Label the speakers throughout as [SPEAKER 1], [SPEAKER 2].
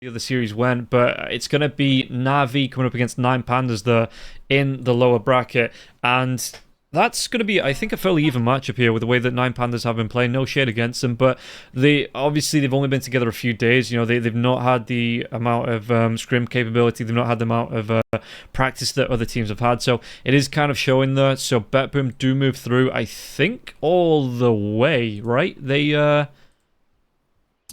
[SPEAKER 1] the series went, but it's going to be Na'Vi coming up against Nine Pandas there in the lower bracket, and that's going to be, I think, a fairly even matchup here with the way that Nine Pandas have been playing. No shade against them, but they've only been together a few days. You know, they've not had the amount of scrim capability. They've not had the amount of practice that other teams have had. So it is kind of showing there. So BetBoom do move through, I think, all the way, right?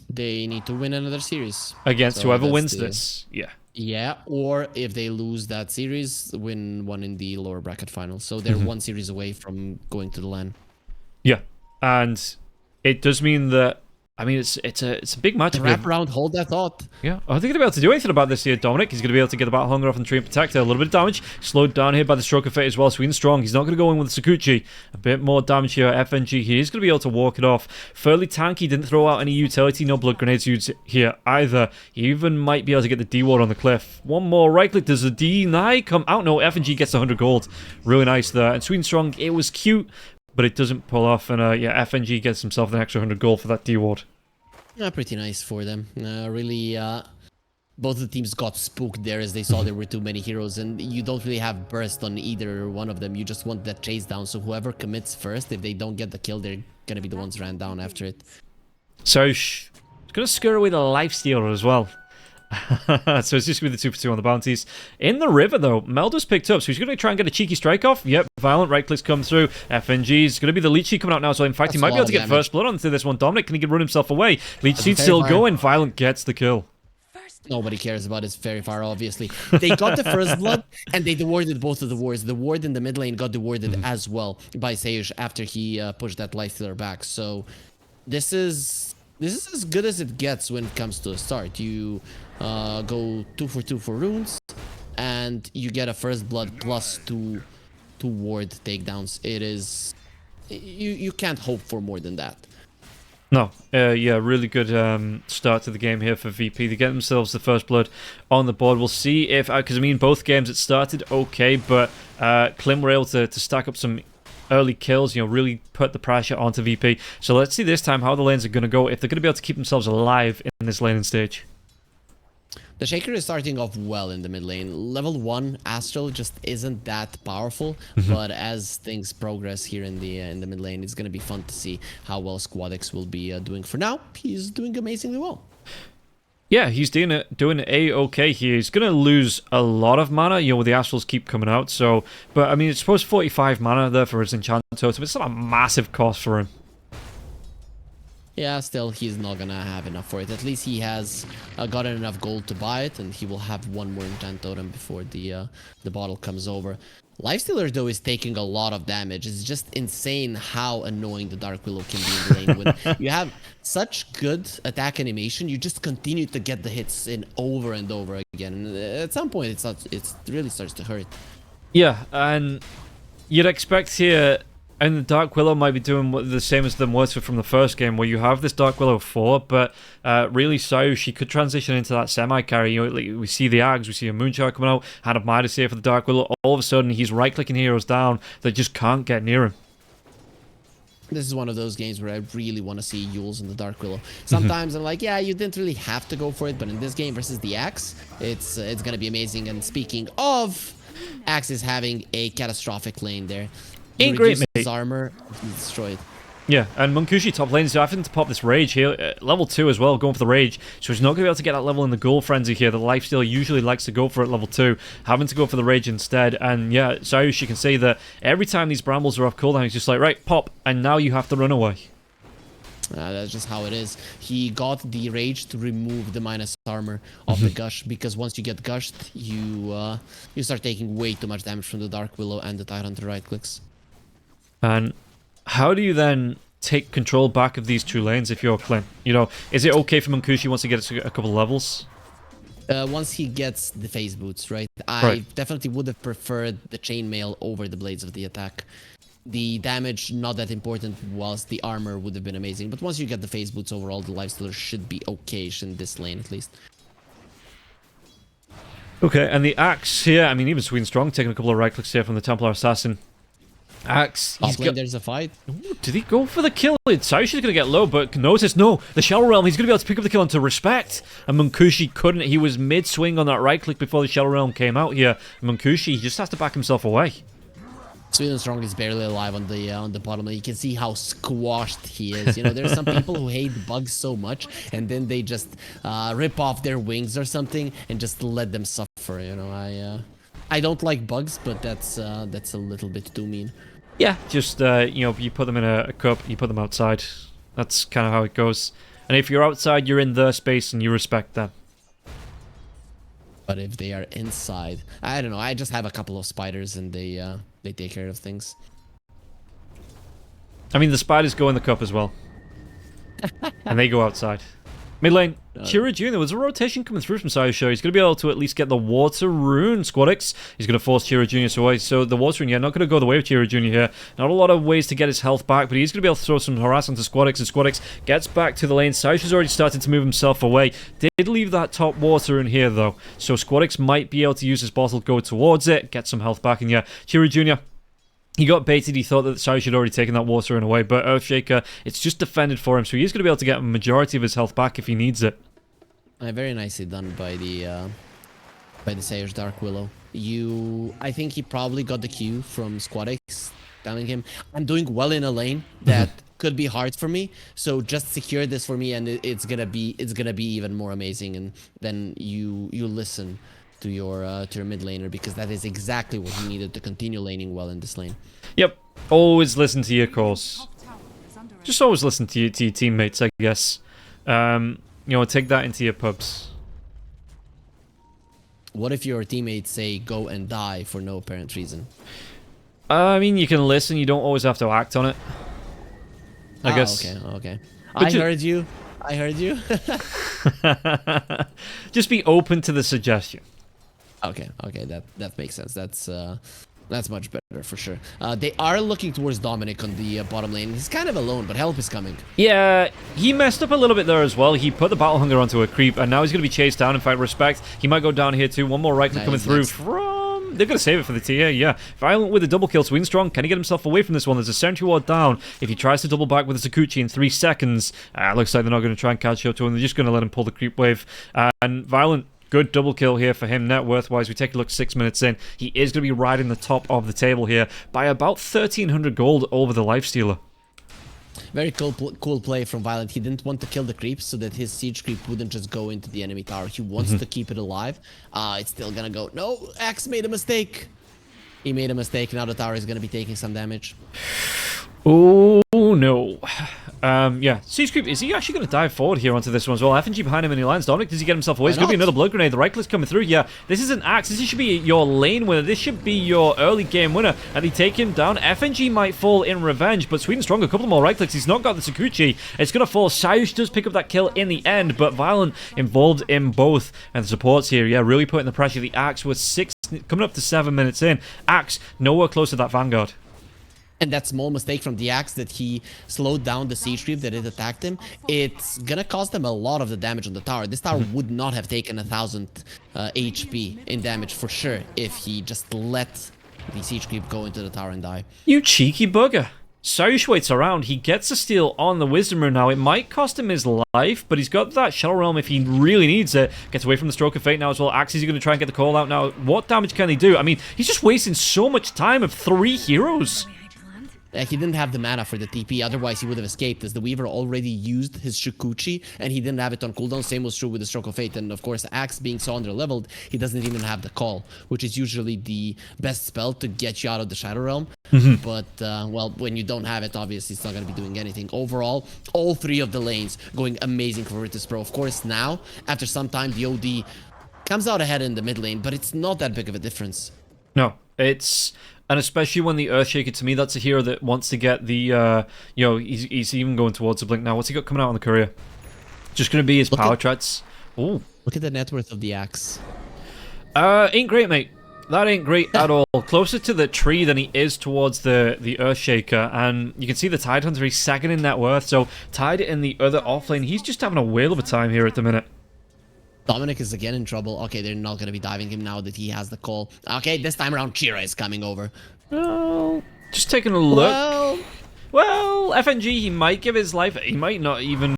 [SPEAKER 2] They need to win another series
[SPEAKER 1] Against whoever wins this. Yeah.
[SPEAKER 2] Yeah, or if they lose that series, win one in the lower bracket final. So they're one series away from going to the LAN.
[SPEAKER 1] Yeah, and it does mean that, I mean, it's a big match.
[SPEAKER 2] Wrap around, hold that thought.
[SPEAKER 1] Yeah, I think he's going to be able to do anything about this here, Dominic. He's going to be able to get the Battle Hunger off and Tree and Protector. A little bit of damage. Slowed down here by the Stroke of Fate as well. Sweden Strong. He's not going to go in with the Sakuchi. A bit more damage here. FNG, he is going to be able to walk it off. Fairly tanky. Didn't throw out any utility. No blood grenades used here either. He even might be able to get the D-Ward on the cliff. One more right click. Does the deny come out? No, FNG gets 100 gold. Really nice there. And Sweden Strong, it was cute, but it doesn't pull off. And yeah, FNG gets himself an extra 100 gold for that D-Ward.
[SPEAKER 2] Pretty nice for them. Really, both of the teams got spooked there as they saw there were too many heroes, and you don't really have burst on either one of them. You just want that chase down, so whoever commits first, if they don't get the kill, they're gonna be the ones ran down after it.
[SPEAKER 1] So, it's gonna scare away the Lifestealer as well. So it's just going to be the 2 for 2 on the bounties. In the river, though, Meldo's picked up, so he's going to try and get a cheeky strike off. Yep, violent right clicks come through. FNG's going to be the Leechy coming out now, so in fact, he might be able to get first blood onto this one. Dominic, can he run himself away? Leechy's still going. Violent gets the kill.
[SPEAKER 2] Nobody cares about his Fairy Fire, obviously. They got the first blood, and they dewarded both of the wards. The ward in the mid lane got dewarded as well by Sage after he pushed that Lifestealer back. So this is as good as it gets when it comes to a start. You go 2 for 2 for runes, and you get a first blood plus two ward takedowns. It is, you can't hope for more than that.
[SPEAKER 1] No, yeah, really good start to the game here for VP. They get themselves the first blood on the board. We'll see if, because I mean, both games it started okay, but Klim were able to stack up some early kills, you know, really put the pressure onto VP. So let's see this time how the lanes are going to go, if they're going to be able to keep themselves alive in this laning stage.
[SPEAKER 2] The Shaker is starting off well in the mid lane. Level 1 Astral just isn't that powerful, but as things progress here in the mid lane, it's going to be fun to see how well Squadix will be doing. For now, he's doing amazingly well.
[SPEAKER 1] Yeah, he's doing A-okay here. He's going to lose a lot of mana, you know, the Astrals keep coming out, so, but I mean, it's supposed 45 mana there for his enchant totem. It's not a massive cost for him.
[SPEAKER 2] Yeah, still, he's not gonna have enough for it. At least he has gotten enough gold to buy it, and he will have one more enchant totem before the bottle comes over. Lifestealer, though, is taking a lot of damage. It's just insane how annoying the Dark Willow can be in the lane. When you have such good attack animation, you just continue to get the hits in over and over again. And at some point, it really starts to hurt. Yeah,
[SPEAKER 1] and you'd expect here, and the Dark Willow might be doing the same as the Mortar from the first game, where you have this Dark Willow 4, but really so she could transition into that semi-carry. You know, like, we see the Ags, we see a Moonshot coming out, Hand of Midas here for the Dark Willow. All of a sudden, he's right-clicking heroes down that just can't get near him.
[SPEAKER 2] This is one of those games where I really want to see Yules in the Dark Willow. Sometimes I'm like, yeah, you didn't really have to go for it, but in this game versus the Axe, it's going to be amazing. And speaking of, Axe is having a catastrophic lane there.
[SPEAKER 1] Ain't great, mate.
[SPEAKER 2] His armor, he's destroyed.
[SPEAKER 1] Yeah, and Munkushi top lane, so having to pop this Rage here. Level 2 as well, going for the Rage. So he's not going to be able to get that level in the Goal Frenzy here. The Lifesteal usually likes to go for it level 2. Having to go for the Rage instead. And yeah, Sayush, you can see that every time these Brambles are off cooldown, he's just like, right, pop, and now you have to run away.
[SPEAKER 2] That's just how it is. He got the Rage to remove the minus armor of the Gush, because once you get Gushed, you start taking way too much damage from the Dark Willow and the Tidehunter right clicks.
[SPEAKER 1] And how do you then take control back of these two lanes if you're Klim? You know, is it okay for Munkushi once he gets a couple levels?
[SPEAKER 2] Once he gets the phase boots, right? I definitely would have preferred the chainmail over the blades of the attack. The damage, not that important, whilst the armor would have been amazing. But once you get the phase boots overall, the Lifestealer should be okay-ish in this lane at least. Okay, and the Axe here, I mean, even Sweden Strong taking a couple of right clicks here from the Templar Assassin.
[SPEAKER 1] Axe.
[SPEAKER 2] Top lane, there's a fight.
[SPEAKER 1] Ooh, did he go for the kill? Sayush is going to get low, but notice, no. The Shadow Realm, he's going to be able to pick up the kill onto Respect. And Munkushi couldn't. He was mid-swing on that right click before the Shadow Realm came out here. Munkushi, he just has to back himself away.
[SPEAKER 2] Sweden Strong is barely alive on the bottom lane. You can see how squashed he is. You know, there's some people who hate bugs so much, and then they just rip off their wings or something and just let them suffer. You know, I don't like bugs, but that's a little bit too mean.
[SPEAKER 1] Yeah, just, you know, you put them in a cup, you put them outside. That's kind of how it goes. And if you're outside, you're in their space and you respect them.
[SPEAKER 2] But if they are inside, I don't know. I just have a couple of spiders and they take care of things.
[SPEAKER 1] I mean, the spiders go in the cup as well. And they go outside. Mid lane, Chira Jr. There was a rotation coming through from Sayush. He's going to be able to at least get the Water Rune. Squadix, he's going to force Chira Jr. away. So the Water Rune, yeah, not going to go the way of Chira Jr. here. Not a lot of ways to get his health back, but he's going to be able to throw some harass onto Squadix, and Squadix gets back to the lane. Sayush has already started to move himself away. Did leave that top Water Rune here, though. So Squadix might be able to use his bottle, go towards it, get some health back, and yeah, Chira Jr., he got baited. He thought that Sayush had already taken that Water Rune away, but Earthshaker, it's just defended for him, so he's going to be able to get a majority of his health back if he needs it.
[SPEAKER 2] Very nicely done by the Sayush Dark Willow. I think he probably got the cue from Squadix telling him, I'm doing well in a lane that could be hard for me, so just secure this for me, and it's gonna be even more amazing. And then you listen to your mid laner, because that is exactly what he needed to continue laning well in this lane.
[SPEAKER 1] Yep, always listen to your calls. Just always listen to your teammates, I guess. You know, take that into your pubs.
[SPEAKER 2] What if your teammates say go and die for no apparent reason?
[SPEAKER 1] I mean, you can listen. You don't always have to act on it. I guess.
[SPEAKER 2] Okay. I heard you.
[SPEAKER 1] Just be open to the suggestion.
[SPEAKER 2] Okay, that makes sense. That's much better for sure. They are looking towards Dominic on the bottom lane. He's kind of alone, but help is coming.
[SPEAKER 1] Yeah, he messed up a little bit there as well. He put the Battle Hunger onto a creep, and now he's going to be chased down. In fact, Respect, he might go down here too. One more right click coming through from... They're going to save it for the tier, yeah. Violent with a double kill. Swing Strong, can he get himself away from this one? There's a Sentry Ward down. If he tries to double back with a Sakuchi in 3 seconds, looks like they're not going to try and catch up to him. They're just going to let him pull the creep wave. And Violent... Good double kill here for him, net worth-wise. We take a look 6 minutes in. He is going to be riding the top of the table here by about 1,300 gold over the Lifestealer.
[SPEAKER 2] Very cool play from Violent. He didn't want to kill the creep so that his siege creep wouldn't just go into the enemy tower. He wants to keep it alive. It's still going to go. No, Axe made a mistake. He made a mistake. Now the tower is going to be taking some damage.
[SPEAKER 1] Oh, no. Yeah, Siege Creep, is he actually going to dive forward here onto this one as well? FNG behind him and he lands. Dominic, does he get himself away? It's going to be another blood grenade. The right click's coming through. Yeah, this is an Axe. This should be your lane winner. This should be your early game winner. And they take him down. FNG might fall in revenge, but Sweden Strong, a couple more right clicks. He's not got the Sakuchi. It's going to fall. Sayush does pick up that kill in the end, but Violent involved in both. And the supports here, yeah, really putting the pressure. The Axe was coming up to 7 minutes in. Axe, nowhere close to that Vanguard.
[SPEAKER 2] And that small mistake from the Axe that he slowed down the siege creep that it attacked him, it's gonna cost them a lot of the damage on the tower. This tower would not have taken 1,000 HP in damage for sure if he just let the siege creep go into the tower and die.
[SPEAKER 1] You cheeky bugger. Sayush waits around. He gets a steal on the Wisdom Rune now. It might cost him his life, but he's got that Shadow Realm if he really needs it. Gets away from the Stroke of Fate now as well. Axe is going to try and get the call out now. What damage can he do? I mean, he's just wasting so much time of 3 heroes.
[SPEAKER 2] He didn't have the mana for the TP, otherwise he would have escaped, as the Weaver already used his Shukuchi and he didn't have it on cooldown. Same was true with the Stroke of Fate, and of course Axe being so under-leveled, he doesn't even have the call, which is usually the best spell to get you out of the Shadow Realm. But, well, when you don't have it, obviously it's not going to be doing anything. Overall, all 3 of the lanes going amazing for Virtus.pro. Of course, now, after some time, the OD comes out ahead in the mid lane, but it's not that big of a difference.
[SPEAKER 1] No, it's... And especially when the Earthshaker, to me, that's a hero that wants to get the, you know, he's even going towards the Blink now. What's he got coming out on the courier? Just going to be his power treads. Oh.
[SPEAKER 2] Look at the net worth of the Axe.
[SPEAKER 1] Ain't great, mate. That ain't great at all. Closer to the tree than he is towards the Earthshaker. And you can see the Tidehunter, he's second in net worth. So Tide in the other offlane, he's just having a whale of a time here at the minute.
[SPEAKER 2] Dominic is again in trouble. Okay, they're not going to be diving him now that he has the call. Okay, this time around, Chira is coming over.
[SPEAKER 1] Well, Just taking a look. Well, FNG, he might give his life. He might not even...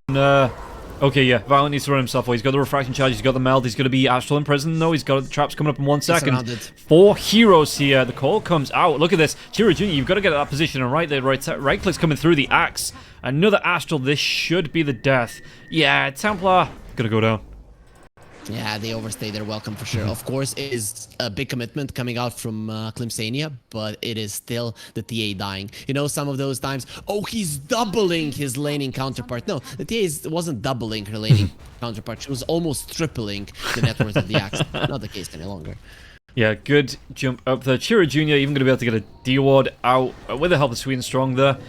[SPEAKER 1] Okay, yeah, Violent needs to run himself away. He's got the refraction charge, he's got the meld, he's going to be Astral in prison, though. He's got the traps coming up in 1 second. 4 heroes here. The call comes out. Look at this. Chiro Jr., you've got to get that position and right there. Right click's coming through the axe. Another Astral. This should be the death. Yeah, Templar going to go down.
[SPEAKER 2] Yeah, they overstayed their welcome for sure. Of course, it is a big commitment coming out from Klim Sani4, but it is still the TA dying. You know, some of those times, oh, he's doubling his laning counterpart. No, the TA wasn't doubling her laning counterpart. She was almost tripling the net worth of the axe. Not the case any longer.
[SPEAKER 1] Yeah, good jump up there. Chiro Jr. even going to be able to get a D-ward out with the help of Sweden Strong there.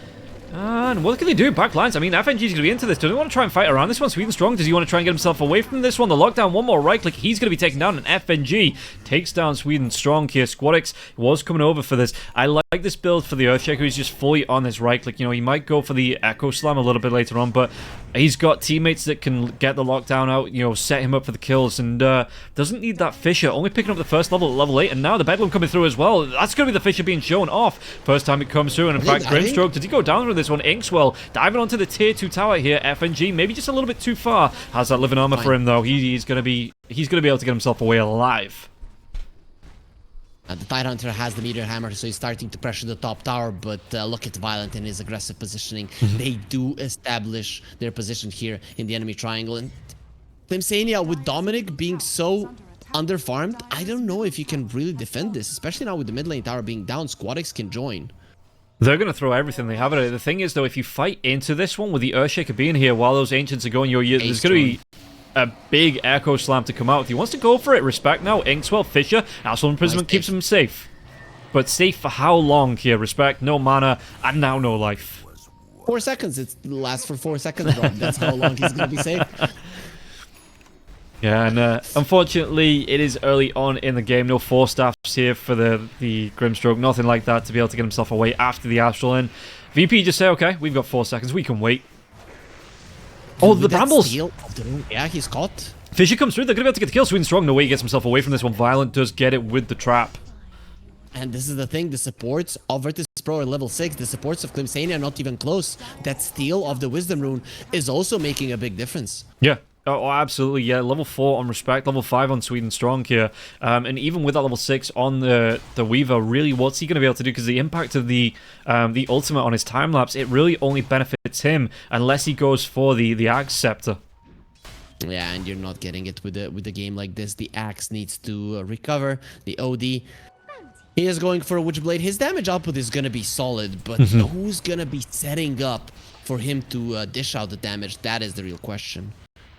[SPEAKER 1] And what can they do? Back lines. I mean, FNG's going to be into this. Do they want to try and fight around this one? Sweden Strong, does he want to try and get himself away from this one? The lockdown, one more right click. He's going to be taken down, and FNG takes down Sweden Strong here. Squadix was coming over for this. I like this build for the Earthshaker. He's just fully on this right click. You know, he might go for the Echo Slam a little bit later on, but he's got teammates that can get the lockdown out, you know, set him up for the kills, and doesn't need that Fisher. Only picking up the first level at level 8, and now the Bedlam coming through as well. That's going to be the Fisher being shown off. First time it comes through, and in fact, Grimstroke, did he go down with this one? Inkswell diving onto the tier 2 tower here. FNG maybe just a little bit too far. Has that living armor for him though. He's gonna be able to get himself away alive.
[SPEAKER 2] The Tidehunter has the meteor hammer, so he's starting to pressure the top tower, but look at Violent in his aggressive positioning. They do establish their position here in the enemy triangle, and Klim Sani4 with Dominic being so underfarmed, I don't know if you can really defend this, especially now with the mid lane tower being down. Squadix can join.
[SPEAKER 1] They're going to throw everything they have at it. The thing is, though, if you fight into this one with the Earthshaker being here while those Ancients are going, there's going to be a big Echo Slam to come out. If he wants to go for it, respect now. Inkswell, Fisher, Astral Imprisonment keeps him safe. But safe for how long here? Respect, no mana, and now no life.
[SPEAKER 2] 4 seconds. It lasts for 4 seconds, Rob. That's how long he's going to be safe.
[SPEAKER 1] Yeah, and unfortunately, it is early on in the game. No 4 staffs here for the Grimstroke. Nothing like that to be able to get himself away after the Astral in. VP just say, okay, we've got 4 seconds. We can wait. Oh, the Brambles!
[SPEAKER 2] Yeah, he's caught.
[SPEAKER 1] Fisher comes through. They're going to be able to get the kill. Sweden Strong, no way he gets himself away from this one. Violent does get it with the trap.
[SPEAKER 2] And this is the thing, the supports of Virtus.pro are level 6. The supports of Klim Sani4 are not even close. That steal of the Wisdom Rune is also making a big difference.
[SPEAKER 1] Yeah. Oh, absolutely, yeah. Level 4 on Respect, level 5 on Sweden Strong here. And even with that level 6 on the Weaver, really, what's he going to be able to do? Because the impact of the ultimate on his time-lapse, it really only benefits him unless he goes for the Axe Scepter.
[SPEAKER 2] Yeah, and you're not getting it with a game like this. The Axe needs to recover. The OD, he is going for a Witchblade. His damage output is going to be solid, but who's going to be setting up for him to dish out the damage? That is the real question.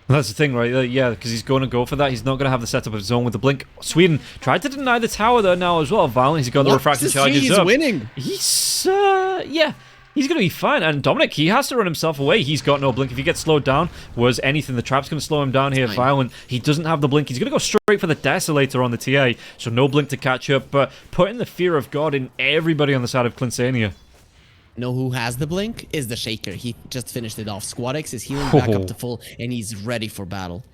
[SPEAKER 1] That's the thing, right? Yeah, because he's going to go for that. He's not going to have the setup of his own with the blink. Sweden tried to deny the tower there now as well. Violent, he's got the refraction charges up.
[SPEAKER 2] He's winning.
[SPEAKER 1] He's, yeah, he's going to be fine. And Dominic, he has to run himself away. He's got no blink. If he gets slowed down, was anything, the trap's going to slow him down here. Violent, he doesn't have the blink. He's going to go straight for the Desolator on the TA, so no blink to catch up. But putting the fear of God in everybody on the side of Klim Sani4.
[SPEAKER 2] Know who has the blink? Is the Shaker. He just finished it off. Squadix is healing back up to full, and he's ready for battle.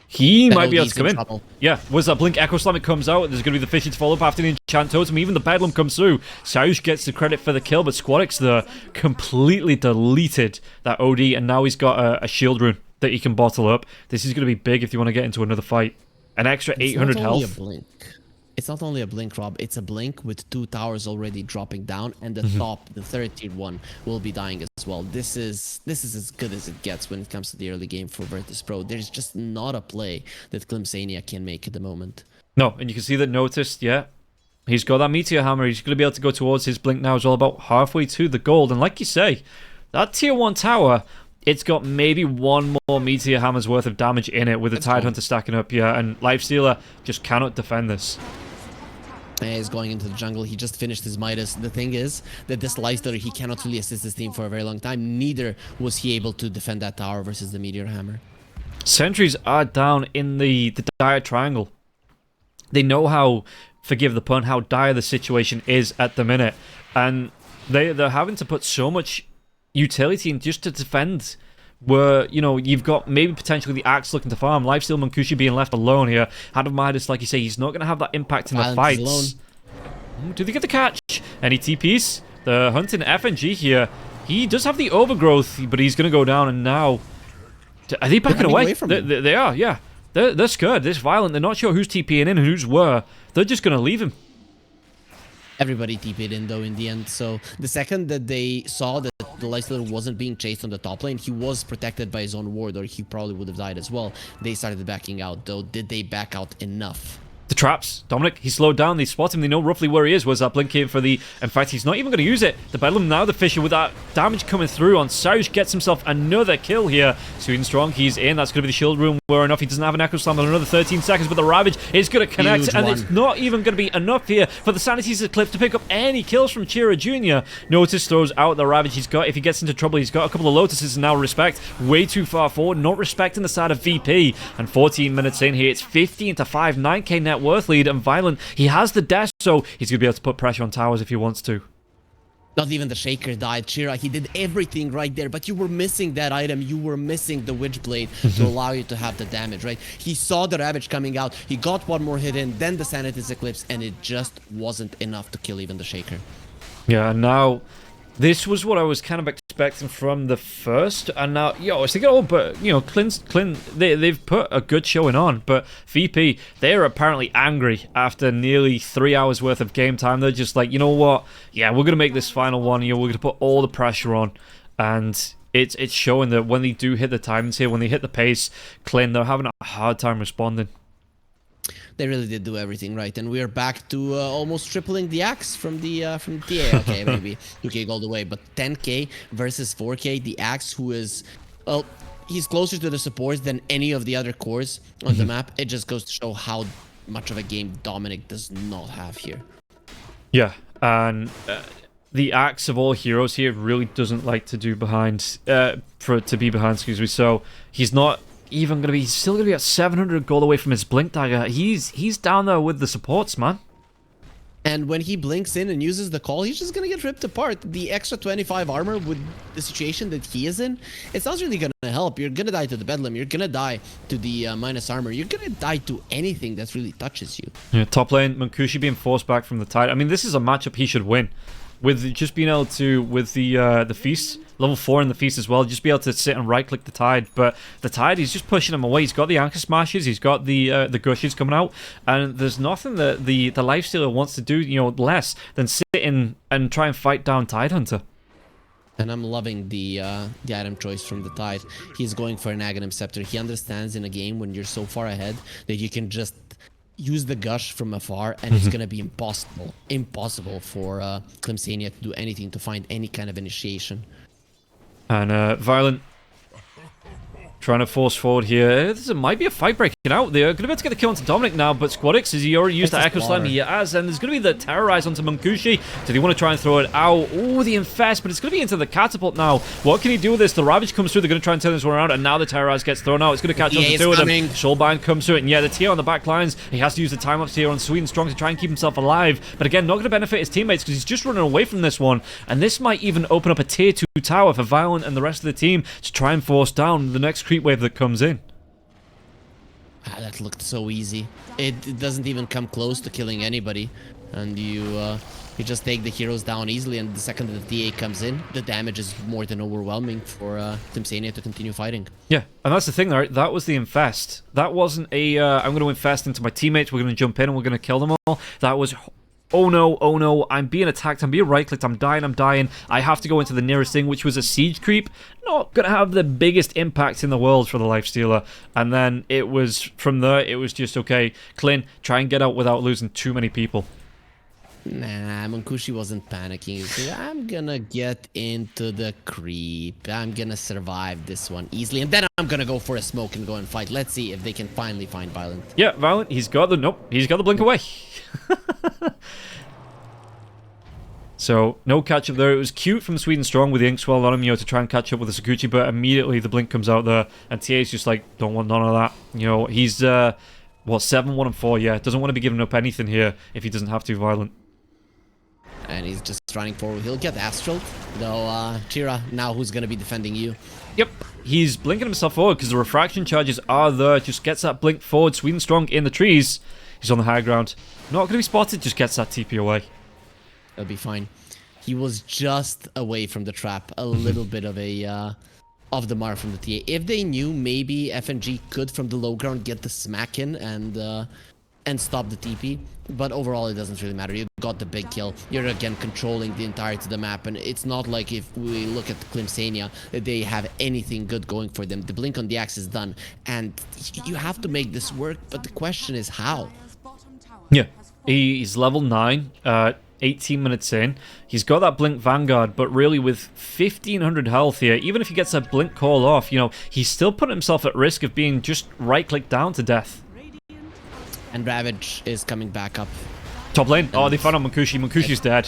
[SPEAKER 1] He might be able to come in. Yeah, was that blink Echo Slam? It comes out. There's going to be the Fishy to follow up after the Enchant Totem. Even the Bedlam comes through. Sauge gets the credit for the kill, but Squadix there completely deleted that OD, and now he's got a shield rune that he can bottle up. This is going to be big if you want to get into another fight. An extra 800 health.
[SPEAKER 2] It's not only a blink, Rob. It's a blink with 2 towers already dropping down, and the top, the third tier one, will be dying as well. This is as good as it gets when it comes to the early game for Virtus.pro. There's just not a play that Klim Sani4 can make at the moment.
[SPEAKER 1] No, and you can see that noticed, yeah. He's got that Meteor Hammer. He's going to be able to go towards his blink now as well, about halfway to the gold. And like you say, that tier 1 tower, it's got maybe 1 more Meteor Hammer's worth of damage in it with the Tidehunter stacking up, yeah. And Lifestealer just cannot defend this.
[SPEAKER 2] He's going into the jungle. He just finished his Midas. The thing is that this Lifestealer, he cannot really assist his team for a very long time. Neither was he able to defend that tower versus the Meteor Hammer. Sentries
[SPEAKER 1] are down in the dire triangle. They know how, forgive the pun, how dire the situation is at the minute. And they're having to put so much utility in just to defend, where, you know, you've got maybe potentially the Axe looking to farm, Lifesteal Munkushi being left alone here. Hand of Midas, like you say, he's not going to have that impact in the fights. Do they get the catch? Any TPs? The hunting FNG here, he does have the overgrowth, but he's going to go down, and now... Are they backing away?
[SPEAKER 2] From
[SPEAKER 1] they are, yeah. They're scared. This violent. They're not sure who's TPing in and who's where. They're just going to leave him.
[SPEAKER 2] Everybody TP'd in though in the end. So the second that they saw that the Lifestealer wasn't being chased on the top lane, he was protected by his own ward, or he probably would have died as well. They started backing out though. Did they back out enough?
[SPEAKER 1] The traps. Dominic, he slowed down. They spot him. They know roughly where he is. Where's that blink came for the... In fact, he's not even going to use it. The Bedlam now, the Fisher, with that damage coming through on Sarge, gets himself another kill here. Sweden Strong, he's in. That's going to be the shield room. Where enough. He doesn't have an Echo Slam in another 13 seconds, but the Ravage is going to connect.
[SPEAKER 2] Huge
[SPEAKER 1] and
[SPEAKER 2] one.
[SPEAKER 1] it's not even going to be enough here for the Sanity's Eclipse to pick up any kills from Chira Jr. Notice throws out the Ravage. He's got... If he gets into trouble, he's got a couple of Lotuses and now Respect. Way too far forward. Not respecting the side of VP. And 14 minutes in here, it's 15 to 5. 9k net worth lead. And Violent, he has the dash, so he's going to be able to put pressure on towers if he wants to.
[SPEAKER 2] Not even the Shaker died. Chira, he did everything right there, but you were missing that item. You were missing the Witchblade to allow you to have the damage, right? He saw the Ravage coming out. He got one more hit in, then the Sanity's Eclipse, and it just wasn't enough to kill even the Shaker.
[SPEAKER 1] Yeah, and now... This was what I was kind of expecting from the first, and now, I was thinking, oh, but, they've put a good showing on, but VP, they're apparently angry after nearly 3 hours worth of game time. They're just like, you know what, yeah, we're going to make this final one, we're going to put all the pressure on, and it's showing that when they do hit the timings here, when they hit the pace, Clint, they're having a hard time responding.
[SPEAKER 2] They really did do everything right, and we are back to almost tripling the axe from the TA. Okay, maybe 2k all the way, but 10k versus 4k. The axe, who is, well, he's closer to the supports than any of the other cores on the map. It just goes to show how much of a game Dominic does not have here.
[SPEAKER 1] Yeah, and the axe of all heroes here really doesn't like to do behind, to be behind. Excuse me. So he's not even going to be... He's still going to be at 700 gold away from his Blink Dagger. He's down there with the supports, man.
[SPEAKER 2] And when he blinks in and uses the call, he's just going to get ripped apart. The extra 25 armor with the situation that he is in, it's not really going to help. You're going to die to the Bedlam. You're going to die to the minus armor. You're going to die to anything that really touches you.
[SPEAKER 1] Yeah, top lane, Munkushi being forced back from the Tide. I mean, this is a matchup he should win. With just being able to, with the Feast, level 4 in the Feast as well, just be able to sit and right-click the Tide. But the Tide, he's just pushing him away. He's got the Anchor Smashes, he's got the Gushes coming out, and there's nothing that the Lifestealer wants to do, less than sit in and try and fight down Tidehunter.
[SPEAKER 2] And I'm loving the item choice from the Tide. He's going for an Aghanim Scepter. He understands in a game when you're so far ahead that you can just use the gush from afar, and it's gonna be impossible for Klim Sani4 to do anything, to find any kind of initiation.
[SPEAKER 1] And Violent trying to force forward here. This might be a fight breaking out. They're going to be able to get the kill onto Dominic now, but Squadix, has he already used that Echo Slam? He has, and there's going to be the Terrorize onto Munkushi. Do they want to try and throw it out? Oh, the Infest, but it's going to be into the Catapult now. What can he do with this? The Ravage comes through. They're going to try and turn this one around, and now the Terrorize gets thrown out. It's going to catch on to two of them. Soulbind comes through it, and yeah, the tier on the back lines. He has to use the time-lapse here on Sweden Strong to try and keep himself alive, but again, not going to benefit his teammates because he's just running away from this one, and this might even open up a tier 2 tower for Violent and the rest of the team to try and force down the next creep wave that comes in.
[SPEAKER 2] That looked so easy. It doesn't even come close to killing anybody, and you just take the heroes down easily, and the second that the TA comes in, the damage is more than overwhelming for Klim Sani4 to continue fighting. Yeah,
[SPEAKER 1] and that's the thing, right? That was the Infest. That wasn't a, I'm going to infest into my teammates, we're going to jump in and we're going to kill them all. That was... Oh no, I'm being attacked, I'm being right-clicked, I'm dying. I have to go into the nearest thing, which was a siege creep. Not gonna have the biggest impact in the world for the Lifestealer. And then it was, from there, it was just, okay, Clint, try and get out without losing too many people.
[SPEAKER 2] Nah, Munkushi wasn't panicking. He said, I'm gonna get into the creep. I'm gonna survive this one easily, and then I'm gonna go for a smoke and go and fight. Let's see if they can finally find Violent.
[SPEAKER 1] Yeah, Violent, he's got the blink away. So, no catch up there. It was cute from Sweden Strong with the Inkswell on him, to try and catch up with the Sakuchi, but immediately the blink comes out there, and TA's just like, don't want none of that. He's, 7-1-4, yeah. Doesn't want to be giving up anything here if he doesn't have to, Violent.
[SPEAKER 2] And he's just running forward. He'll get Astral, though, Chira, now who's gonna be defending you?
[SPEAKER 1] Yep, he's blinking himself forward because the refraction charges are there. Just gets that blink forward. Sweden Strong in the trees. He's on the high ground. Not going to be spotted, just gets that TP away.
[SPEAKER 2] It'll be fine. He was just away from the trap, a little bit of a of the mark from the TA. If they knew, maybe FNG could from the low ground get the smack in and stop the TP. But overall, it doesn't really matter. You got the big kill. You're again controlling the entirety of the map, and it's not like if we look at Klim Sani4, that they have anything good going for them. The blink on the axe is done, and you have to make this work. But the question is how.
[SPEAKER 1] Yeah, he's level 9. 18 minutes in. He's got that Blink Vanguard, but really with 1500 health here, even if he gets a Blink call off, you know, he's still putting himself at risk of being just right-clicked down to death.
[SPEAKER 2] And Ravage is coming back up.
[SPEAKER 1] Top lane. Oh, they found out Munkushi. Munkushi's dead.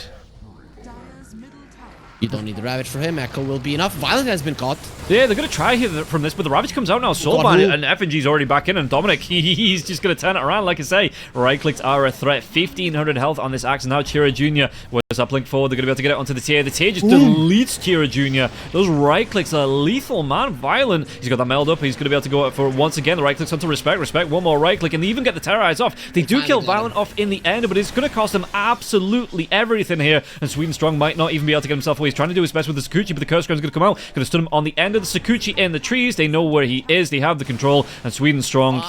[SPEAKER 2] You don't need the Ravage for him. Echo will be enough. Violent has been caught.
[SPEAKER 1] Yeah, they're going to try here from this, but the Ravage comes out now. Soulbind, and FNG's already back in, and Dominic, he's just going to turn it around, like I say. Right-clicks are a threat. 1500 health on this axe, and now Chira Jr. was up link forward. They're going to be able to get it onto the TA. The TA just deletes Chira Jr. Those right-clicks are lethal, man. Violent. He's got that meld up. He's going to be able to go for once again. The right-clicks onto Respect. Respect, one more right-click, and they even get the Terrorize off. They do kill Violent off in the end, but it's going to cost them absolutely everything here, and Swedenstrong might not even be able to get himself away. He's trying to do his best with the Sakuchi, but the Curse Crown's going to come out. Going to stun him on the end of the Sakuchi in the trees. They know where he is. They have the control. And Swedenstrong,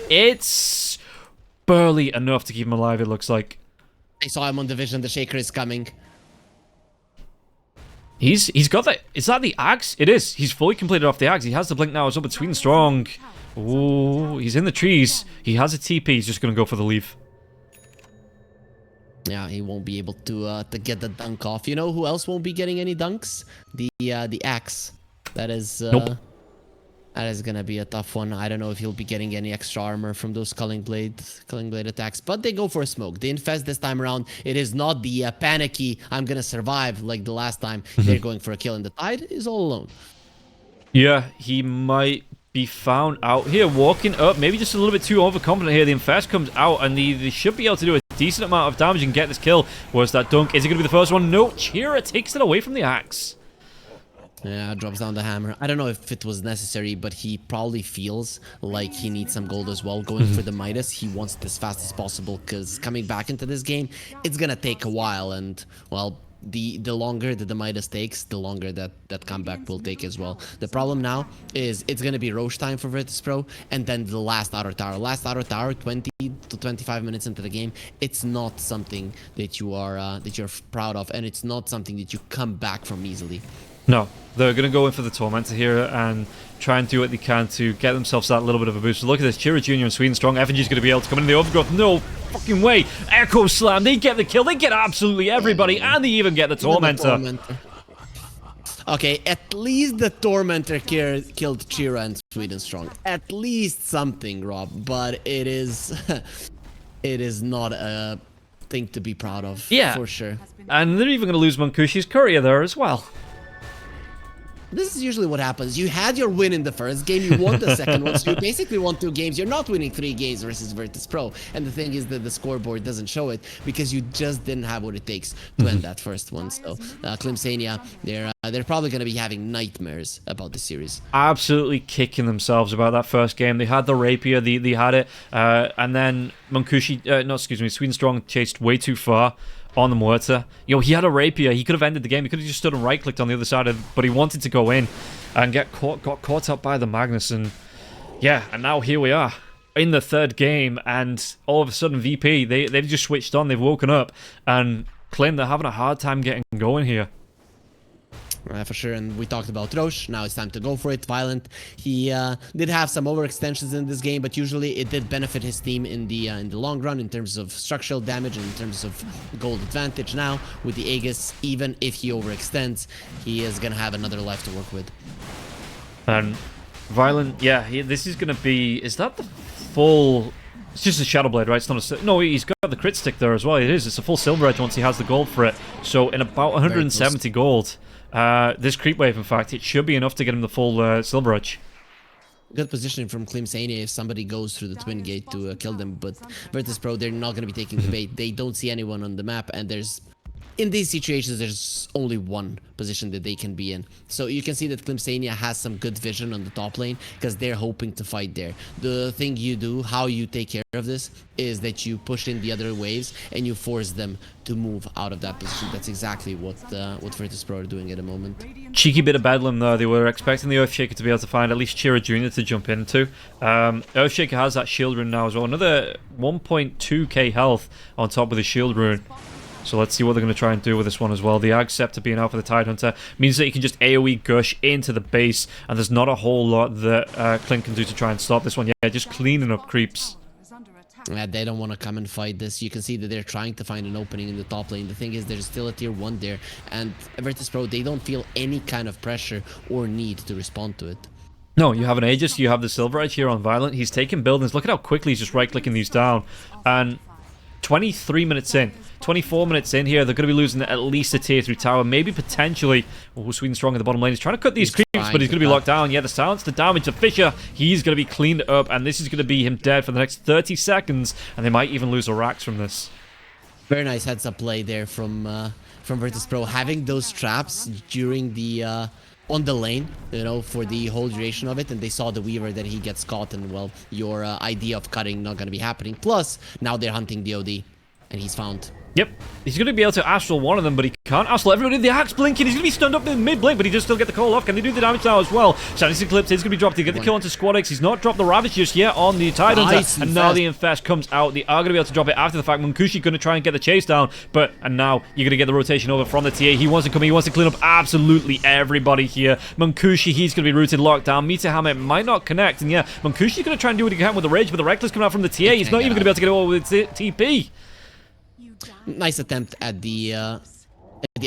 [SPEAKER 1] it's barely enough to keep him alive, it looks like.
[SPEAKER 2] I saw him on the vision. The Shaker is coming.
[SPEAKER 1] He's got that. Is that the axe? It is. He's fully completed off the axe. He has the blink now as well, but Swedenstrong. Oh, he's in the trees. He has a TP. He's just going to go for the leave.
[SPEAKER 2] Yeah, he won't be able to get the dunk off. You know who else won't be getting any dunks? The axe. That is
[SPEAKER 1] nope.
[SPEAKER 2] That is gonna be a tough one. I don't know if he'll be getting any extra armor from those culling blade attacks. But they go for a smoke. They infest this time around. It is not the panicky I'm gonna survive like the last time. They're going for a kill, and the Tide is all alone.
[SPEAKER 1] Yeah, he might be found out here walking up, maybe just a little bit too overconfident here. The infest comes out, and they should be able to do a decent amount of damage and get this kill. Where's that dunk? Is it going to be the first one? No, Chira takes it away from the axe.
[SPEAKER 2] Yeah, drops down the hammer. I don't know if it was necessary, but he probably feels like he needs some gold as well. Going for the Midas, he wants it as fast as possible, because coming back into this game, it's gonna take a while, and well, the longer that the Midas takes, the longer that comeback will take as well. The problem now is it's going to be Roche time for Virtus.pro, and then the last outer tower. Last outer tower, 20 to 25 minutes into the game. It's not something that you're proud of, and it's not something that you come back from easily.
[SPEAKER 1] No, they're going to go in for the Tormentor here and try and do what they can to get themselves that little bit of a boost. So look at this, Chira Jr. and Swedenstrong. FNG's going to be able to come in the overgrowth. No fucking way. Echo Slam, they get the kill. They get absolutely everybody, and they even get the Tormentor.
[SPEAKER 2] Okay, at least the Tormentor killed Chira and Swedenstrong. At least something, Rob. But it is, it is not a thing to be proud of.
[SPEAKER 1] Yeah,
[SPEAKER 2] for sure.
[SPEAKER 1] And they're even going to lose Munkushi's courier there as well.
[SPEAKER 2] This is usually what happens. You had your win in the first game, you won the second one, so you basically won 2 games. You're not winning 3 games versus Virtus.pro. And the thing is that the scoreboard doesn't show it because you just didn't have what it takes to end that first one. So, Klim Sani4, they're probably going to be having nightmares about the series.
[SPEAKER 1] Absolutely kicking themselves about that first game. They had the rapier, they had it, and then Swedenstrong chased way too far on the mortar. You know, he had a rapier. He could have ended the game. He could have just stood and right-clicked on the other side, but he wanted to go in and got caught up by the Magnus. And yeah, and now here we are in the 3rd game, and all of a sudden VP, they've just switched on. They've woken up, and Klim, they're having a hard time getting going here.
[SPEAKER 2] For sure, and we talked about Roche. Now it's time to go for it. Violent, he did have some overextensions in this game, but usually it did benefit his team in the long run in terms of structural damage and in terms of gold advantage. Now with the Aegis, even if he overextends, he is gonna have another life to work with.
[SPEAKER 1] And Violent, yeah, this is gonna be. Is that the full? It's just a Shadow Blade, right? It's not a... No, he's got the crit stick there as well. It is. It's a full Silver Edge once he has the gold for it. So in about 170 gold. This creep wave, in fact, it should be enough to get him the full Silver Edge.
[SPEAKER 2] Good positioning from Klim Sani4 if somebody goes through the Twin Gate to kill them, but Virtus.pro, they're not going to be taking the bait. They don't see anyone on the map, and there's in these situations, there's only one position that they can be in. So you can see that Klim Sani4 has some good vision on the top lane because they're hoping to fight there. The thing you do, how you take care of this, is that you push in the other waves and you force them to move out of that position. That's exactly what Virtus.pro are doing at the moment.
[SPEAKER 1] Cheeky bit of bedlam though. They were expecting the Earthshaker to be able to find at least Chira Jr. to jump into. Earthshaker has that shield rune now as well. Another 1.2k health on top of the shield rune. So let's see what they're going to try and do with this one as well. The Ag Scepter being out for the Tidehunter means that you can just AoE gush into the base, and there's not a whole lot that Klim can do to try and stop this one. Yeah, just cleaning up creeps.
[SPEAKER 2] They don't want to come and fight this. You can see that they're trying to find an opening in the top lane. The thing is, there's still a tier 1 there, and Virtus.pro, they don't feel any kind of pressure or need to respond to it.
[SPEAKER 1] No, you have an Aegis, you have the Silver Edge here on Violent. He's taking buildings. Look at how quickly he's just right-clicking these down. And 23 minutes in, 24 minutes in here, they're going to be losing at least a tier 3 tower, maybe potentially. Oh, Sweden Strong in the bottom lane. He's trying to cut these creeps, but he's going to be locked down. Yeah, the silence, the damage, the Fisher, he's going to be cleaned up, and this is going to be him dead for the next 30 seconds, and they might even lose a Rax from this.
[SPEAKER 2] Very nice heads-up play there from Virtus.pro, having those traps during the on the lane, you know, for the whole duration of it, and they saw the Weaver that he gets caught, and well, your idea of cutting not going to be happening. Plus, now they're hunting the OD, and he's found.
[SPEAKER 1] Yep, he's going to be able to Astral one of them, but he can't Astral everybody. The axe blinking, he's going to be stunned up in mid-blink, but he does still get the call off. Can they do the damage now as well? Shini's Eclipse is going to be dropped. He get the kill onto Squadix. He's not dropped the Ravage just yet on the Tidehunter,
[SPEAKER 2] Nice,
[SPEAKER 1] and now the Infest comes out. They are going to be able to drop it after the fact. Munkushi going to try and get the chase down, and now you're going to get the rotation over from the TA. He wants to come in, he wants to clean up absolutely everybody here. Munkushi, he's going to be rooted, locked down. Meteor Hammer might not connect, and yeah, Munkushi's going to try and do what he can with the Rage, but the Reckless coming out from the TA. He's not even going to be able to get over with TP.
[SPEAKER 2] Nice attempt at the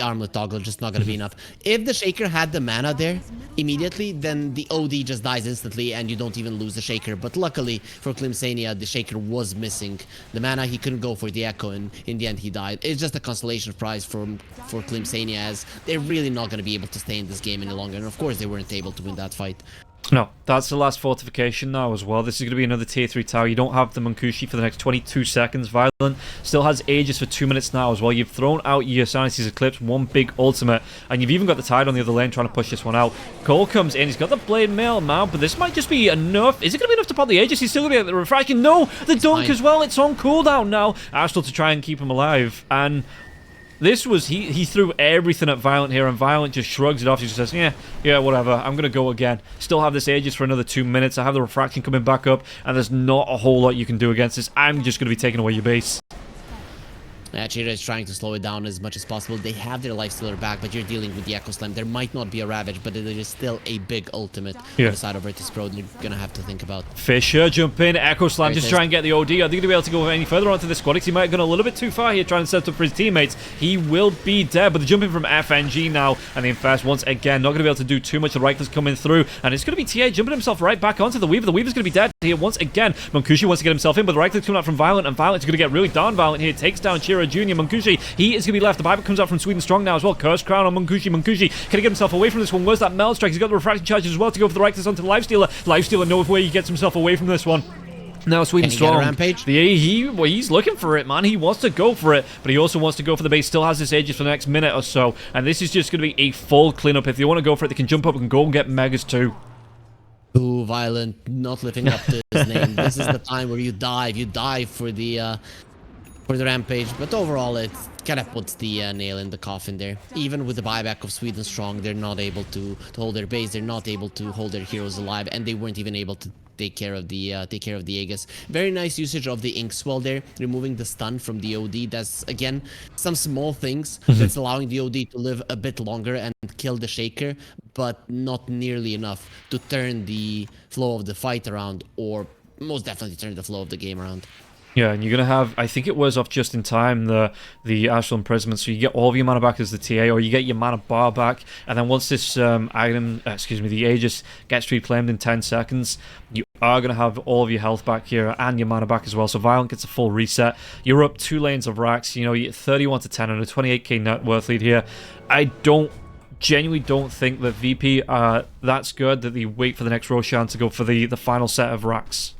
[SPEAKER 2] armlet toggle, just not gonna be enough. If the Shaker had the mana there immediately, then the OD just dies instantly and you don't even lose the Shaker. But luckily for Klim Sani4, the Shaker was missing the mana. He couldn't go for the Echo, and in the end he died. It's just a consolation prize for Klim Sani4, as they're really not gonna be able to stay in this game any longer. And of course they weren't able to win that fight.
[SPEAKER 1] No, that's the last fortification now as well. This is going to be another tier 3 tower. You don't have the Munkushi for the next 22 seconds. Violent still has Aegis for 2 minutes now as well. You've thrown out your Sanity's Eclipse, one big ultimate, and you've even got the Tide on the other lane trying to push this one out. Cole comes in, he's got the Blade Mail mount, but this might just be enough. Is it going to be enough to pop the Aegis? He's still going to get the refracting. No, the dunk as well. It's on cooldown now. Astral to try and keep him alive, and this was, he threw everything at Violent here, and Violent just shrugs it off. He just says, yeah, whatever, I'm going to go again. Still have this Aegis for another 2 minutes. I have the refraction coming back up, and there's not a whole lot you can do against this. I'm just going to be taking away your base.
[SPEAKER 2] Yeah, Chira is trying to slow it down as much as possible. They have their lifestealer back, but you're dealing with the Echo Slam. There might not be a Ravage, but it is still a big ultimate on the side of Virtus.pro you're gonna have to think about.
[SPEAKER 1] Fisher jump in, Echo Slam, just try and get the OD. Are they going to be able to go any further onto the Squadix? He might have gone a little bit too far here trying to set up for his teammates. He will be dead, but the jump in from FNG now, and the Infest once again not going to be able to do too much. The Reichler's coming through, and it's going to be TA jumping himself right back onto the Weaver. The Weaver's going to be dead here once again. Munkushi wants to get himself in, but the Reichler's coming out from Violent, and Violent's going to get really darn violent here. Takes down Chira Jr. Munkushi, he is going to be left. The buyback comes out from Sweden Strong now as well. Curse Crown on Munkushi. Munkushi, can he get himself away from this one? Where's that Meld Strike? He's got the refraction charges as well to go for the Reichler's onto the Lifestealer. Lifestealer knows where he gets himself away from this one. Now Sweden Strong,
[SPEAKER 2] Rampage?
[SPEAKER 1] He's looking for it, man. He wants to go for it, but he also wants to go for the base. Still has this Aegis for the next minute or so, and this is just going to be a full cleanup. If they want to go for it, they can jump up and go and get Megas too.
[SPEAKER 2] Ooh, Violent, not living up to his name. This is the time where you dive. You dive for the Rampage, but overall it kind of puts the nail in the coffin there. Even with the buyback of Sweden Strong, they're not able to hold their base. They're not able to hold their heroes alive, and they weren't even able to take care of the Aegis. Very nice usage of the Ink Swell there, removing the stun from the OD. That's again some small things that's allowing the OD to live a bit longer and kill the Shaker, but not nearly enough to turn the flow of the fight around, or most definitely turn the flow of the game around.
[SPEAKER 1] Yeah, and you're going to have, I think it was off just in time, the Astral Imprisonment, so you get all of your mana back as the TA, or you get your mana bar back, and then once this the Aegis gets reclaimed in 10 seconds, you are going to have all of your health back here, and your mana back as well, so Violent gets a full reset. You're up 2 lanes of Rax, you know, you're 31 to 10 and a 28k net worth lead here. I genuinely don't think that VP are that's good that they wait for the next Roshan to go for the final set of Rax.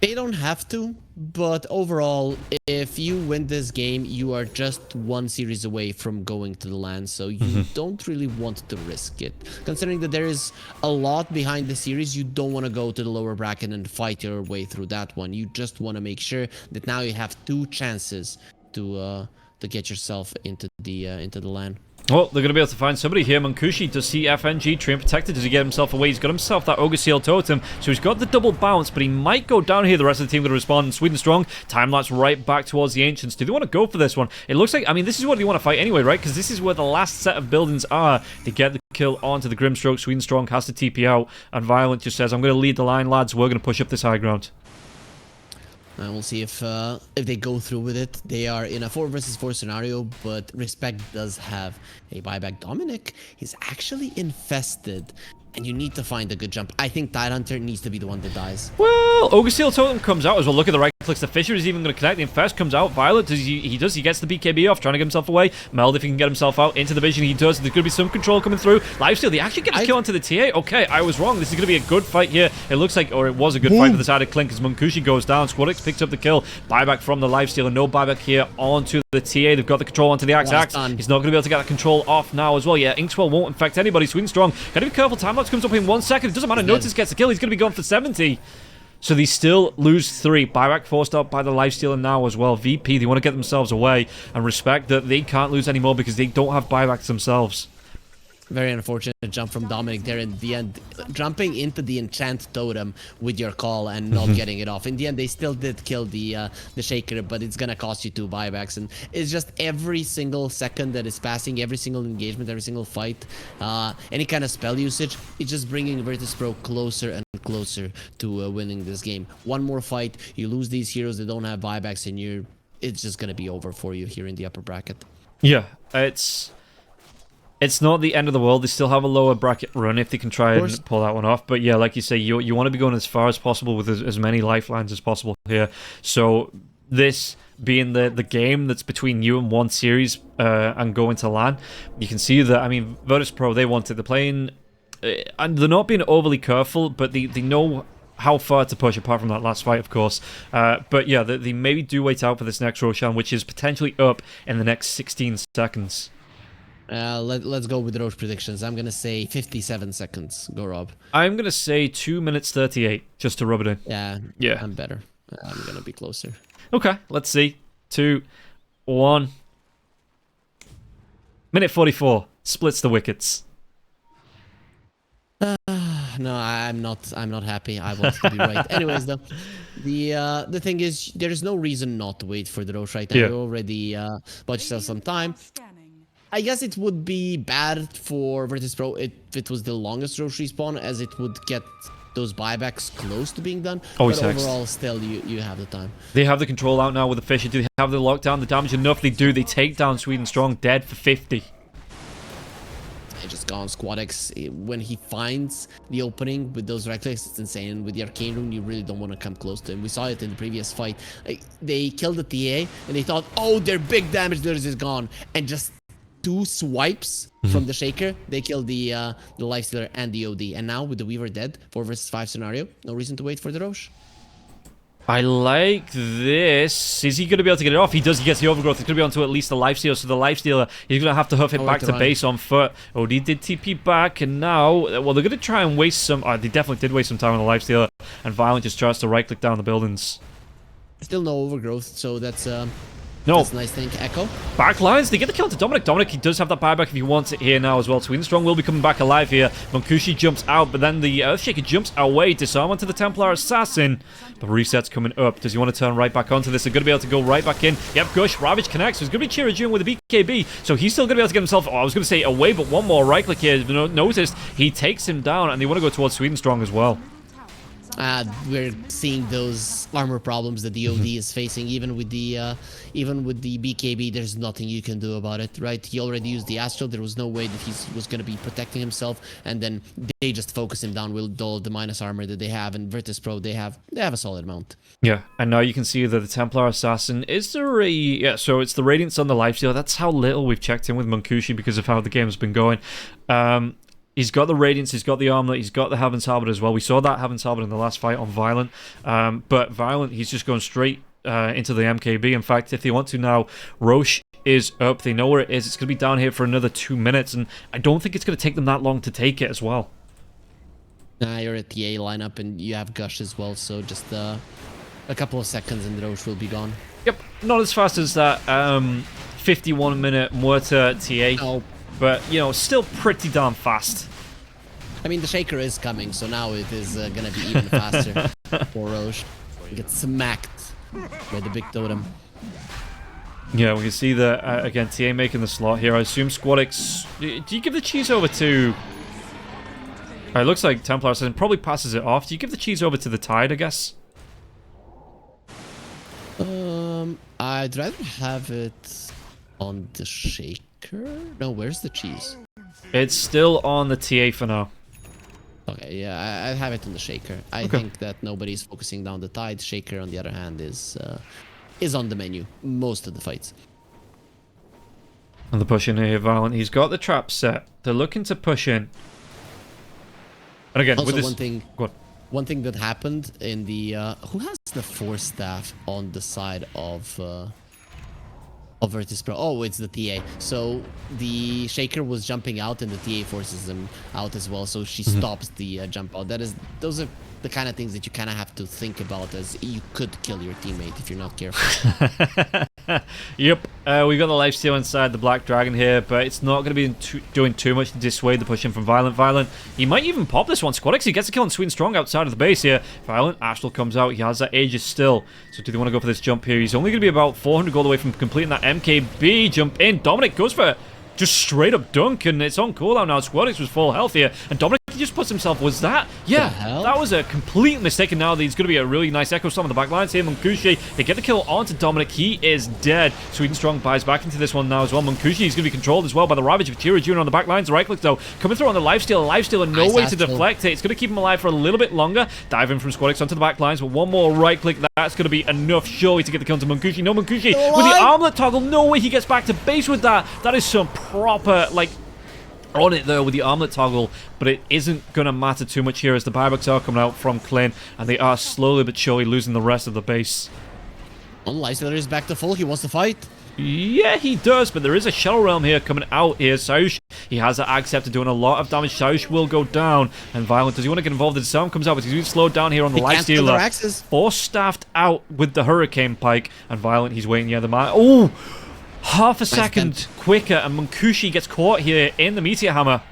[SPEAKER 2] They don't have to, but overall, if you win this game, you are just one series away from going to the LAN, so you don't really want to risk it. Considering that there is a lot behind the series, you don't want to go to the lower bracket and fight your way through that one. You just want to make sure that now you have 2 chances to get yourself into the LAN.
[SPEAKER 1] Well, they're going to be able to find somebody here. Munkushi does see FNG. Treant protected. Does he get himself away? He's got himself that Ogre Seal Totem. So he's got the double bounce, but he might go down here. The rest of the team going to respond. Sweden strong. Time lapse right back towards the Ancients. Do they want to go for this one? It looks like, I mean, this is what they want to fight anyway, right? Because this is where the last set of buildings are. They get the kill onto the Grimstroke. Sweden strong has to TP out. And Violent just says, I'm going to lead the line, lads. We're going to push up this high ground.
[SPEAKER 2] And we'll see if they go through with it. They are in a 4 versus 4 scenario, but Respect does have a buyback. Dominic is actually infested, and you need to find a good jump. I think Tidehunter needs to be the one that dies.
[SPEAKER 1] Well, Ogre Seal Totem comes out as well. Look at the right clicks. The Fisher is even going to connect. The Infest comes out. Violet, he gets the BKB off, trying to get himself away. Meld, if he can get himself out into the vision, he does. There's going to be some control coming through. Lifesteal, they actually get a kill onto the TA. Okay, I was wrong. This is going to be a good fight here. It looks like, or it was a good fight to the side of Clink as Munkushi goes down. Squadix picks up the kill. Buyback from the Lifesteal, and no buyback here onto the TA. They've got the control onto the Axe. He's not going to be able to get that control off now as well. Yeah, Inkswell won't infect anybody. Swing strong. Got to be careful. Time lapse comes up in 1 second. It doesn't matter. Notice gets the kill. He's going to be going for 70. So they still lose 3. Buyback forced out by the Lifestealer now as well. VP, they want to get themselves away and Respect that they can't lose anymore because they don't have buybacks themselves.
[SPEAKER 2] Very unfortunate jump from Dominic there in the end. Jumping into the enchant totem with your call and not getting it off. In the end, they still did kill the Shaker, but it's going to cost you 2 buybacks. And it's just every single second that is passing, every single engagement, every single fight, any kind of spell usage, it's just bringing Virtus.pro closer and closer to winning this game. One more fight, you lose these heroes that don't have buybacks, and it's just going to be over for you here in the upper bracket.
[SPEAKER 1] Yeah, It's not the end of the world. They still have a lower bracket run if they can try and pull that one off. But yeah, like you say, you want to be going as far as possible with as many lifelines as possible here. So this being the game that's between you and one series and going to LAN, you can see that, I mean, Virtus.pro, they want it. They're playing, and they're not being overly careful, but they know how far to push, apart from that last fight, of course. But yeah, they maybe do wait out for this next Roshan, which is potentially up in the next 16 seconds.
[SPEAKER 2] Let's go with Roche predictions. I'm gonna say 57 seconds. Go, Rob.
[SPEAKER 1] I'm gonna say 2 minutes 38, just to rub it in.
[SPEAKER 2] Yeah, I'm better. I'm gonna be closer.
[SPEAKER 1] Okay, let's see. 2, 1. Minute 44. Splits the wickets.
[SPEAKER 2] No, I'm not happy. I want to be right. Anyways, though, the thing is, there is no reason not to wait for the Roche right now. You already bought yourself some time. I guess it would be bad for Virtus.pro if it was the longest Roche respawn, as it would get those buybacks close to being done. But overall, still, you have the time.
[SPEAKER 1] They have the control out now with the Fisher. Do they have the lockdown, the damage enough? They do. They take down Sweden strong, dead for 50.
[SPEAKER 2] They just gone. Squadix, when he finds the opening with those right clicks, it's insane. With the Arcane Rune, you really don't want to come close to him. We saw it in the previous fight. They killed the TA, and they thought, oh, their big damage dealers is gone. And just 2 swipes from the Shaker, they killed the Lifestealer and the OD. And now with the Weaver dead, 4 versus 5 scenario, no reason to wait for the Roche.
[SPEAKER 1] I like this. Is he going to be able to get it off? He does. He gets the overgrowth. It's going to be onto at least the Lifestealer. So the Lifestealer, he's going to have to huff it back to base on foot. OD did TP back, and now, well, they're going to try and waste some. They definitely did waste some time on the Lifestealer, and Violent just tries to right click down the buildings.
[SPEAKER 2] Still no overgrowth, so that's
[SPEAKER 1] no.
[SPEAKER 2] That's a nice thing. Echo.
[SPEAKER 1] Backlines. They get the kill to Dominic. Dominic, he does have that buyback if he wants it here now as well. Sweden strong will be coming back alive here. Munkushi jumps out, but then the Earthshaker jumps away. Disarm onto the Templar Assassin. But reset's coming up. Does he want to turn right back onto this? They're going to be able to go right back in. Yep, Gush. Ravage connects. So it's going to be Chirajun with a BKB. So he's still going to be able to get himself, I was going to say away, but one more right click here. Noticed he takes him down, and they want to go towards Sweden strong as well.
[SPEAKER 2] We're seeing those armor problems that the OD is facing, even with the BKB. There's nothing you can do about it, right? He already used the Astral. There was no way that he was going to be protecting himself, and then they just focus him down with all the minus armor that they have. And Virtus.pro, they have a solid amount.
[SPEAKER 1] Yeah, and now you can see that the Templar Assassin is so it's the Radiance on the Lifestealer. That's how little we've checked in with Munkushi because of how the game's been going. He's got the Radiance, he's got the Armlet, he's got the Heaven's Halberd as well. We saw that Heaven's Halberd in the last fight on Violent. But Violent, he's just going straight into the MKB. In fact, if they want to now, Roche is up. They know where it is. It's going to be down here for another 2 minutes, and I don't think it's going to take them that long to take it as well.
[SPEAKER 2] Nah, you're at the A lineup, and you have Gush as well, so just a couple of seconds and the Roche will be gone.
[SPEAKER 1] Yep, not as fast as that 51-minute Muerta TA.
[SPEAKER 2] No.
[SPEAKER 1] But, you know, still pretty darn fast.
[SPEAKER 2] I mean, the Shaker is coming, so now it is going to be even faster for Roche. He gets smacked by the big totem.
[SPEAKER 1] Yeah, we can see that, again, TA making the slot here. I assume Squadix... Do you give the cheese over to... It looks like Templar Assassin probably passes it off. Do you give the cheese over to the Tide, I guess?
[SPEAKER 2] I'd rather have it on the Shaker. No, where's the cheese?
[SPEAKER 1] It's still on the TA for now.
[SPEAKER 2] Okay, yeah, I have it on the Shaker. I think that nobody's focusing down the Tide. Shaker, on the other hand, is on the menu most of the fights.
[SPEAKER 1] And the push in here, Violent. He's got the trap set. They're looking to push in. And again,
[SPEAKER 2] also,
[SPEAKER 1] with this...
[SPEAKER 2] one thing that happened in the... who has the Force Staff on the side of Virtus.pro? Oh, it's the TA. So the Shaker was jumping out and the TA forces him out as well. So she stops the jump out. Those are the kind of things that you kind of have to think about, as you could kill your teammate if you're not careful.
[SPEAKER 1] Yep, we got the lifesteal inside the Black Dragon here, but it's not going to be doing too much to dissuade the push in from Violent. Violent, he might even pop this one. Squadix, he gets a kill on Sweet and Strong outside of the base here. Violent, Astral comes out. He has that Aegis still. So do they want to go for this jump here? He's only going to be about 400 gold away from completing that MKB jump in. Dominic goes for just straight up dunk, and it's on cooldown now. Squadix was full health here, and Dominic just puts himself... Was that? Yeah, that was a complete mistake, and now there's going to be a really nice Echo Storm on the back lines here. Munkushi, they get the kill onto Dominic. He is dead. Sweet and Strong buys back into this one now as well. Munkushi is going to be controlled as well by the Ravage of Tira Jr. on the back lines. The right click, though, coming through on the lifesteal, and no way to deflect it. It's going to keep him alive for a little bit longer. Diving from Squadix onto the back lines, but one more right click. That's going to be enough, surely, to get the kill to Munkushi. No, Munkushi with the armlet toggle. No way he gets back to base with that. That is some proper, like, on it there with the armlet toggle, but it isn't going to matter too much here as the buybacks are coming out from Klim, and they are slowly but surely losing the rest of the base.
[SPEAKER 2] Lifestealer is back to full. He wants to fight.
[SPEAKER 1] Yeah, he does, but there is a Shadow Realm here coming out here. Saush, he has that Acceptor doing a lot of damage. Saush will go down, and Violent, does he want to get involved? The sound comes out, but he's being slowed down here on the lifestealer. Force staffed out with the Hurricane Pike, and Violent, he's waiting near the man. Oh! Half a second quicker, and Munkushi gets caught here in the Meteor Hammer.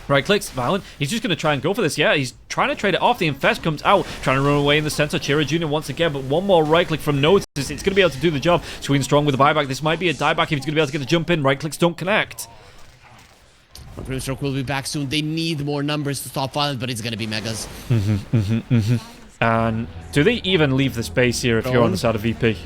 [SPEAKER 1] Right clicks, Violent. He's just going to try and go for this. Yeah, he's trying to trade it off. The Infest comes out, trying to run away in the center. Chira Jr. once again, but one more right click from Notice. It's going to be able to do the job. Sweet and Strong with the buyback. This might be a dieback if he's going to be able to get the jump in. Right clicks don't connect.
[SPEAKER 2] Grimstroke will be back soon. They need more numbers to stop Violent, but it's going to be Megas.
[SPEAKER 1] And do they even leave the space here if you're on the side of VP?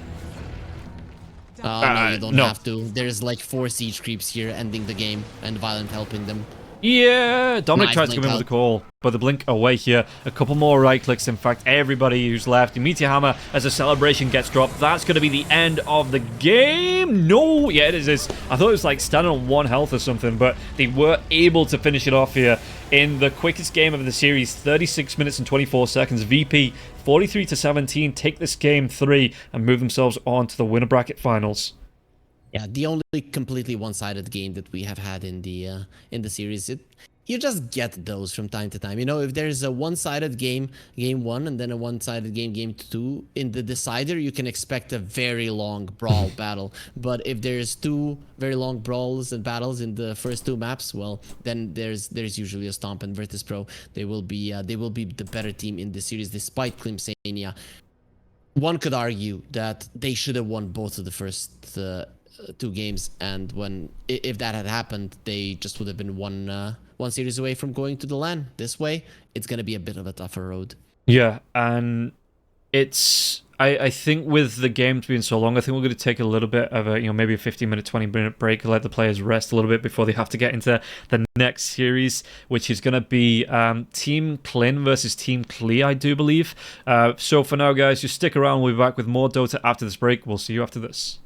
[SPEAKER 2] No, you don't have to. There's like 4 siege creeps here ending the game, and Violent helping them.
[SPEAKER 1] Yeah, Dominic tries to come in with a call, but the blink away here. A couple more right clicks. In fact, everybody who's left. The Meteor Hammer, as a celebration gets dropped, that's going to be the end of the game. No, yeah, it is. I thought it was like standing on 1 health or something, but they were able to finish it off here in the quickest game of the series. 36 minutes and 24 seconds. VP 43-17 take this game 3 and move themselves on to the winner bracket finals.
[SPEAKER 2] Yeah, the only completely one-sided game that we have had in the series. You just get those from time to time. You know, if there's a one-sided game, game 1, and then a one-sided game, game 2, in the decider, you can expect a very long brawl battle. But if there's 2 very long brawls and battles in the first 2 maps, well, then there's usually a stomp. And Virtus.pro, they will be the better team in the series, despite Klim Sani4. One could argue that they should have won both of the first 2 games, and if that had happened, they just would have been one series away from going to the LAN. This way, it's going to be a bit of a tougher road.
[SPEAKER 1] Yeah, and it's... I think with the games being so long, I think we're going to take a little bit of a, maybe a 15-minute, 20-minute break, let the players rest a little bit before they have to get into the next series, which is going to be Team Klim versus Team Klee, I do believe. So for now, guys, just stick around. We'll be back with more Dota after this break. We'll see you after this.